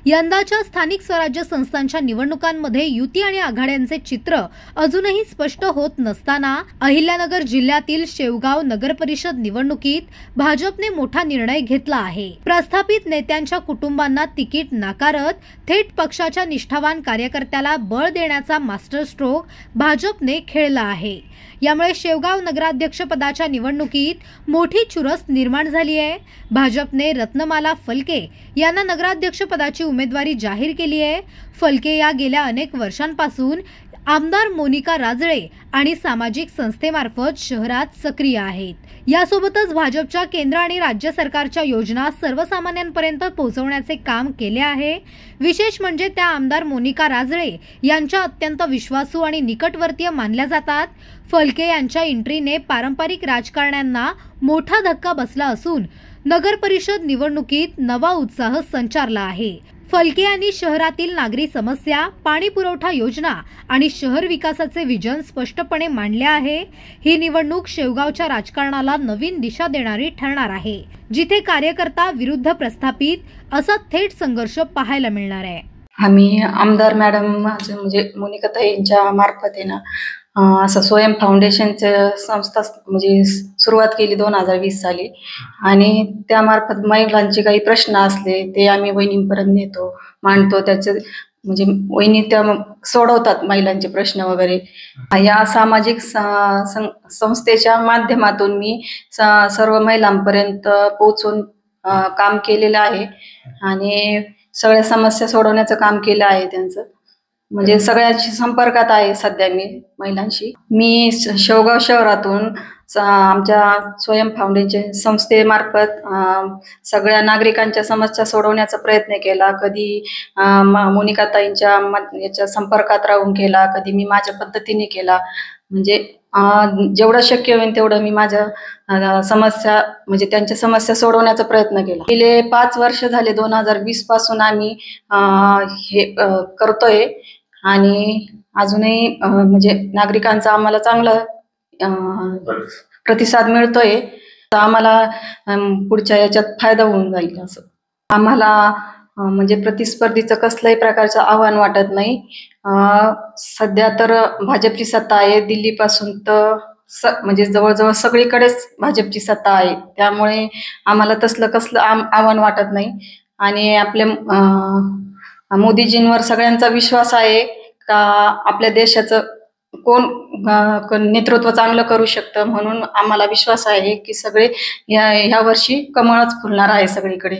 यंदाच्या स्थानिक स्वराज्य संस्थांच्या निवडणुकांमध्ये युती आणि आघाड्यांचे चित्र अजूनही स्पष्ट होत नसताना अहिल्यानगर जिल्ह्यातील शेवगाव नगर परिषद निवडणुकीत भाजपने मोठा निर्णय घेतला आहे। प्रस्थापित नेत्यांच्या कुटुंबांना तिकीट नाकारत थेट पक्षाच्या निष्ठावान कार्यकर्त्याला बळ देण्याचा मास्टर स्ट्रोक भाजपने खेळला आहे। यामुळे शेवगाव नगराध्यक्ष पदाच्या निवडणुकीत मोठी चुरस निर्माण झाली आहे। भाजपने रत्नमाला फलके यांना नगराध्यक्ष पदाची उमेदवारी जाहीर केली आहे। फलके या गेल्या अनेक वर्षांपासून आमदार मोनिका राजळे आणि सामाजिक संस्थेमार्फत शहरात सक्रिय आहेत। यासोबतच भाजपच्या केंद्र आणि राज्य सरकारच्या योजना सर्वसामान्यांपर्यंत पोहोचवण्याचे काम केले आहे। विशेष म्हणजे त्या आमदार मोनिका राजळे यांच्या अत्यंत विश्वासू आणि निकटवर्तीय मानल्या जातात। फलके यांच्या एंट्रीने पारंपरिक राजकारण्यांना मोठा धक्का बसला असून नगर परिषद निवडणुकीत नवा उत्साह संचारला आहे। फलके यांनी शहरातील नागरी समस्या, पाणी पुरवठा योजना आणि शहर विकासाचे विजन स्पष्टपणे मांडले आहे। ही निवडणूक शेवगावच्या राजकारणाला नवीन दिशा देणारी ठरणार आहे, जिथे कार्यकर्ता विरुद्ध प्रस्थापित असा थेट संघर्ष पाहायला मिळणार आहे। आम्ही आमदार मॅडम म्हणजे मोनिकाताई यांच्या मार्फत आहे ना असं स्वयं फाउंडेशनचे संस्था म्हणजे सुरुवात केली 2020 साली आणि त्यामार्फत महिलांचे काही प्रश्न असले ते आम्ही वहिनींपर्यंत नेतो, मांडतो। त्याचे म्हणजे वहिनी त्या सोडवतात महिलांचे प्रश्न वगैरे। या सामाजिक संस्थेच्या माध्यमातून मी सर्व महिलांपर्यंत पोहोचून काम केलेलं आहे आणि सगळ्या समस्या सोडवण्याचं काम केलं आहे त्यांचं। म्हणजे सगळ्यांशी संपर्कात आहे सध्या मी महिलांशी। मी शेवगाव शहरातून आमच्या स्वयं फाउंडेशन संस्थेमार्फत सगळ्या नागरिकांच्या समस्या सोडवण्याचा प्रयत्न केला। कधी मोनिकाताईंच्या याच्या संपर्कात राहून केला, कधी मी माझ्या पद्धतीने केला। म्हणजे जेवढं शक्य होईल तेवढं मी माझ्या समस्या म्हणजे त्यांच्या समस्या सोडवण्याचा प्रयत्न केला। गेले 5 वर्ष झाले, 2020 पासून आम्ही हे करतोय आणि अजूनही म्हणजे नागरिकांचा आम्हाला चांगला प्रतिसाद मिळतोय। आम्हाला पुढच्या याच्यात फायदा होऊन जाईल असं आम्हाला म्हणजे प्रतिस्पर्धीचं कसल्याही प्रकारचं आव्हान वाटत नाही। सध्या तर भाजपची सत्ता आहे, दिल्लीपासून तर म्हणजे जवळजवळ सगळीकडेच भाजपची सत्ता आहे, त्यामुळे आम्हाला कसलं आव्हान वाटत नाही। आणि आपल्या मोदीजींवर सगळ्यांचा विश्वास आहे का आपल्या देशाचं कोण नेतृत्व चांगलं करू शकतं, म्हणून आम्हाला विश्वास आहे की सगळे ह्या वर्षी कमळच फुलणार आहे सगळीकडे।